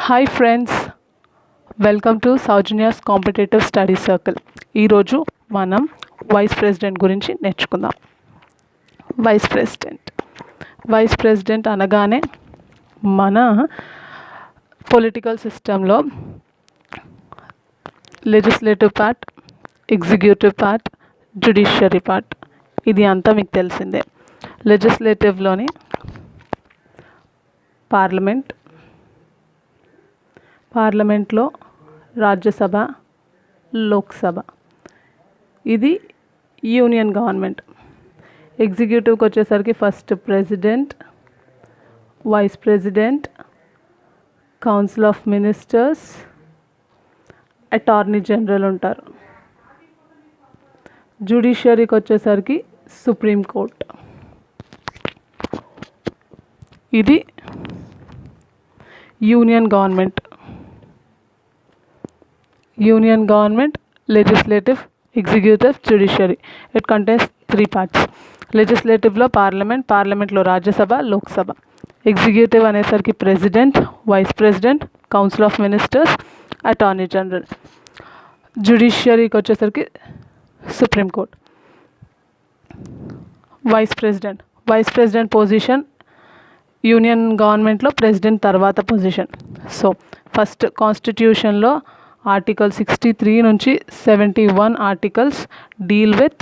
Hi friends, welcome to Soujanya's competitive study circle. ఈరోజు మనం vice president గురించి నేర్చుకుందాం. వైస్ ప్రెసిడెంట్ అనగానే మన పొలిటికల్ సిస్టంలో legislative part, executive part, judiciary part, ఇది అంతా మీకు తెలిసిందే. లెజిస్లేటివ్లోని పార్లమెంట్లో రాజ్యసభ, లోక్సభ, ఇది యూనియన్ గవర్నమెంట్. ఎగ్జిక్యూటివ్కి వచ్చేసరికి first president, vice president, council of ministers, attorney general ఉంటారు. జ్యుడిషియరీకి వచ్చేసరికి సుప్రీం కోర్ట్. ఇది union government, legislative, executive, judiciary. It contains 3 parts. లెజిస్లేటివ్లో పార్లమెంట్లో రాజ్యసభ, లోక్సభ. ఎగ్జిక్యూటివ్ అనేసరికి president, vice president, council of ministers, attorney general. జ్యుడిషియరీకి వచ్చేసరికి supreme court. Vice president position union గవర్నమెంట్లో ప్రెసిడెంట్ తర్వాత పొజిషన్. సో ఫస్ట్ కాన్స్టిట్యూషన్లో ఆర్టికల్ 63 నుంచి 71 articles deal with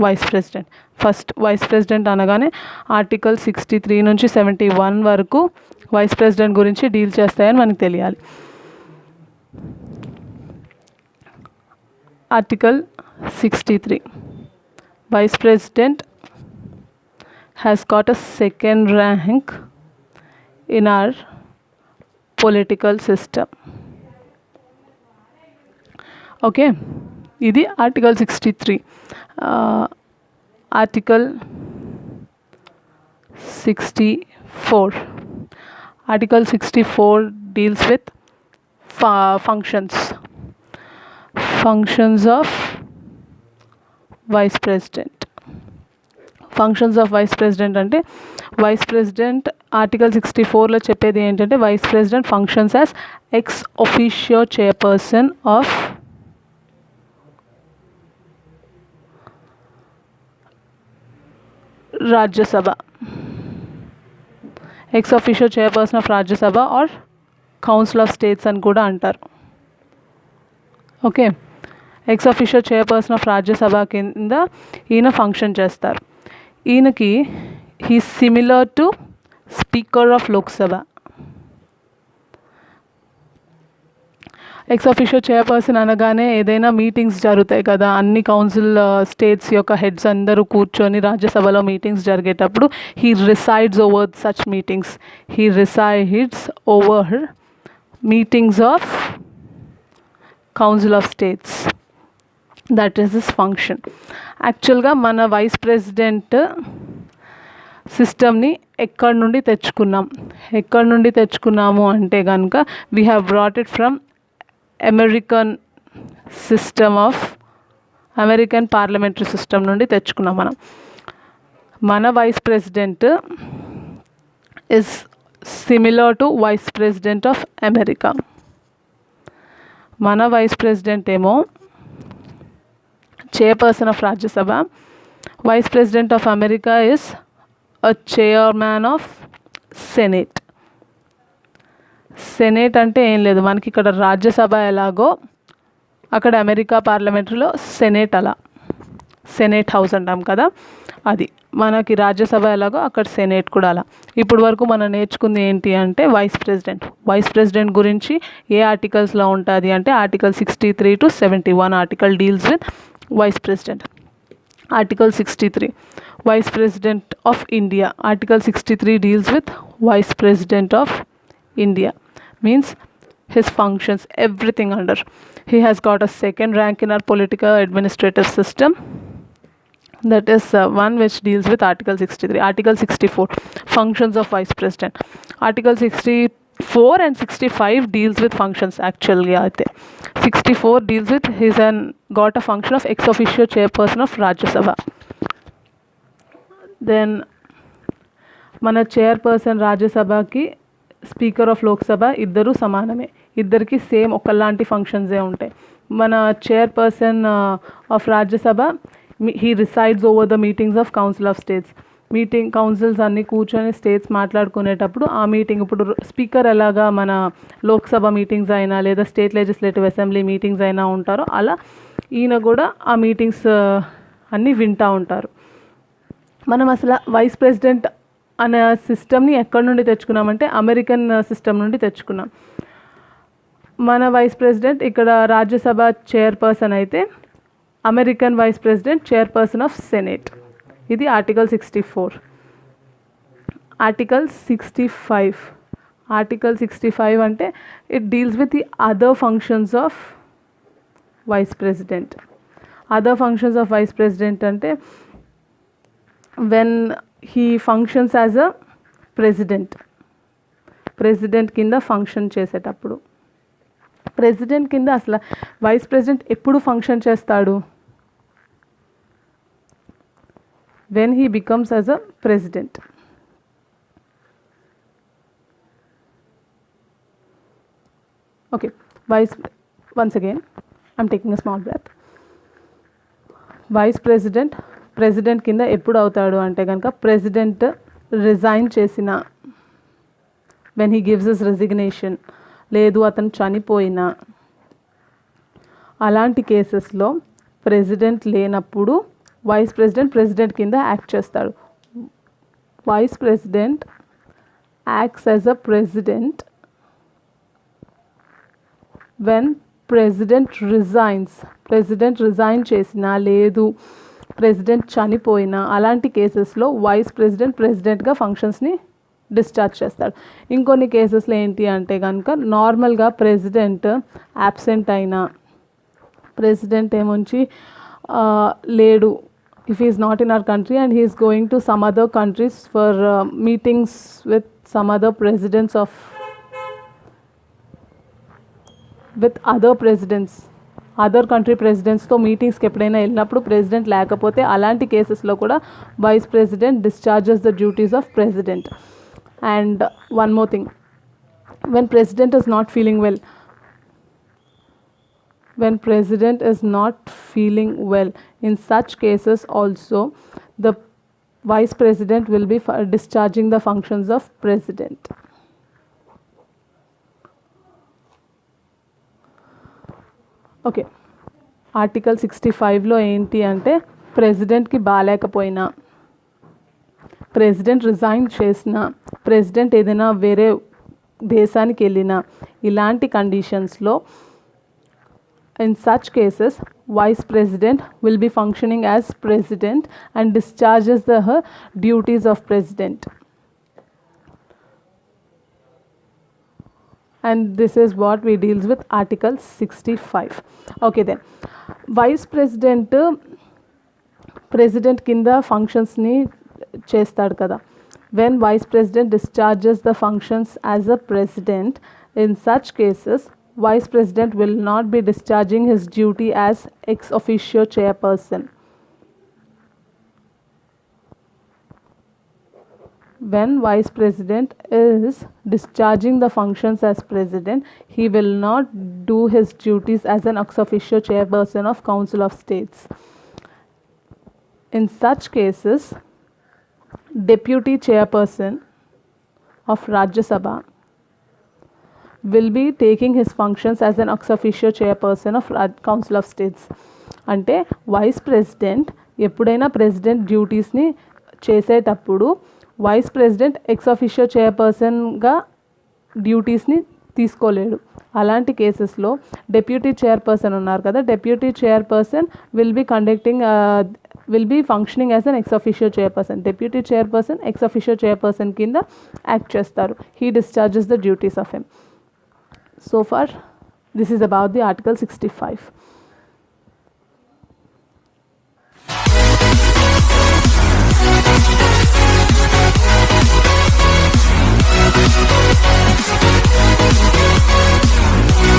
vice president. First vice president అనగానే ఆర్టికల్ 63 నుంచి 71 వరకు వైస్ ప్రెసిడెంట్ గురించి డీల్ చేస్తాయని మనకు తెలియాలి. Article 63, vice president has got a second rank in our political system. Okay, ఇది article 63. Article 64 deals with functions of vice president. Functions of vice president అంటే vice president article 64లో చెప్పేది ఏంటంటే vice president functions as ex officio chairperson of Rajya Sabha, ex officio chairperson of Rajya Sabha or council of states అని కూడా అంటారు. Okay, ex officio chairperson of Rajya Sabha కింద ఈయన function చేస్తారు. ఈయనకి he similar to speaker of Lok Sabha. Ex officio chairperson అనగానే ఏదైనా మీటింగ్స్ జరుగుతాయి కదా, అన్ని కౌన్సిల్ స్టేట్స్ యొక్క హెడ్స్ అందరూ కూర్చొని రాజ్యసభలో మీటింగ్స్ జరిగేటప్పుడు he resides over such meetings of council of states. That is this function. యాక్చువల్గా మన వైస్ ప్రెసిడెంట్ సిస్టమ్ని ఎక్కడి నుండి తెచ్చుకున్నాము అంటే కనుక we have brought it from American parliamentary system నుండి తెచ్చుకున్నాం మనం. మన vice president is similar to vice president of America. మన వైస్ ప్రెసిడెంట్ ఏమో chairperson of Rajya Sabha. Vice President of America is a chairman of Senate. Senate అంటే ఏం లేదు, మనకి ఇక్కడ రాజ్యసభ ఎలాగో అక్కడ అమెరికా పార్లమెంటరీలో సెనేట్ హౌస్ అంటాం కదా, అది మనకి రాజ్యసభ ఎలాగో అక్కడ సెనేట్ కూడా అలా. ఇప్పుడు వరకు మనం నేర్చుకుంది ఏంటి అంటే వైస్ ప్రెసిడెంట్ గురించి ఏ ఆర్టికల్స్లో ఉంటుంది అంటే article 63 to 71 article deals with Vice President. Article 63, Vice President of India. Article 63 deals with Vice President of India. Means his functions, everything under. He has got a second rank in our political administrative system. That is one which deals with Article 63. Article 64, functions of Vice President. Article 64 and 65 deals with functions actually. 64 deals with got a function of ex officio chairperson of Rajya Sabha. Then మన chairperson రాజ్యసభకి speaker of Lok Sabha ఇద్దరు సమానమే, ఇద్దరికి same ఒకలాంటి ఫంక్షన్సే ఉంటాయి. మన chairperson of Rajya Sabha he resides over the meetings of council of states. Councils అన్నీ కూర్చొని states మాట్లాడుకునేటప్పుడు ఆ మీటింగ్, ఇప్పుడు స్పీకర్ ఎలాగా మన లోక్సభ మీటింగ్స్ అయినా లేదా స్టేట్ లెజిస్లేటివ్ అసెంబ్లీ మీటింగ్స్ అయినా ఉంటారో అలా ఈయన కూడా ఆ మీటింగ్స్ అన్నీ వింటూ ఉంటారు. మనం అసలు వైస్ ప్రెసిడెంట్ అనే సిస్టమ్ని ఎక్కడి నుండి తెచ్చుకున్నామంటే అమెరికన్ సిస్టమ్ నుండి తెచ్చుకున్నాం. మన వైస్ ప్రెసిడెంట్ ఇక్కడ రాజ్యసభ చైర్పర్సన్ అయితే American vice president chairperson of senate. ఇది ఆర్టికల్ 64. ఆర్టికల్ 65 అంటే it deals with the other functions of vice president. Other functions of vice president అంటే when he functions as a president కింద function చేసేటప్పుడు. President కింద అసలు vice president ఎప్పుడు function చేస్తాడు? When he becomes as a president. Okay, once again I'm taking a small breath. Vice president కింద ఎప్పుడు అవుతాడు అంటే కనుక ప్రెసిడెంట్ రిజైన్ చేసిన, when he gives his resignation, లేదు అతను చనిపోయినా, అలాంటి కేసెస్లో ప్రెసిడెంట్ లేనప్పుడు వైస్ ప్రెసిడెంట్ కింద యాక్ట్ చేస్తాడు. Vice president acts as a president when president resign చేసినా లేదు ప్రెసిడెంట్ చనిపోయినా అలాంటి కేసెస్లో వైస్ ప్రెసిడెంట్గా ఫంక్షన్స్ని డిశ్చార్జ్ చేస్తాడు. ఇంకొన్ని కేసెస్లో ఏంటి అంటే కనుక నార్మల్గా ప్రెసిడెంట్ యాబ్సెంట్ అయినా, ప్రెసిడెంట్ ఏముంచి లేడు, if he is not in our country and he is going to some other countries for meetings with some other presidents of with other presidents, other country ప్రెసిడెంట్స్తో మీటింగ్స్కి ఎప్పుడైనా వెళ్ళినప్పుడు ప్రెసిడెంట్ లేకపోతే అలాంటి కేసెస్లో కూడా vice president discharges the duties of president. And one more thing, when president is not feeling well, in such cases also the vice president will be discharging the functions of president. ఓకే, article 65లో ఏంటి అంటే ప్రెసిడెంట్కి బాగాలేకపోయినా, president resign చేసిన, president ఏదైనా వేరే దేశానికి వెళ్ళినా, ఇలాంటి కండిషన్స్లో in such cases vice president will be functioning as president and discharges the duties of president. And this is what we deals with article 65. Okay, then vice president kinda functions ni chestadu kada. When vice president discharges the functions as a president, in such cases vice president will not be discharging his duty as ex officio chairperson. When vice president is discharging the functions as president, he will not do his duties as an ex officio chairperson of Council of States. In such cases, deputy chairperson of Rajya Sabha will be taking his functions as an ex officio chairperson of Council of States. అంటే vice president ఎప్పుడైనా president డ్యూటీస్ని చేసేటప్పుడు vice president ex officio చైర్పర్సన్గా డ్యూటీస్ని తీసుకోలేడు. అలాంటి కేసెస్లో deputy chairperson ఉన్నారు కదా, deputy chairperson will be functioning as an ex officio chairperson. Deputy chairperson ex officio chairperson కింద act చేస్తారు. He discharges the duties of him. So far, this is about the Article 65.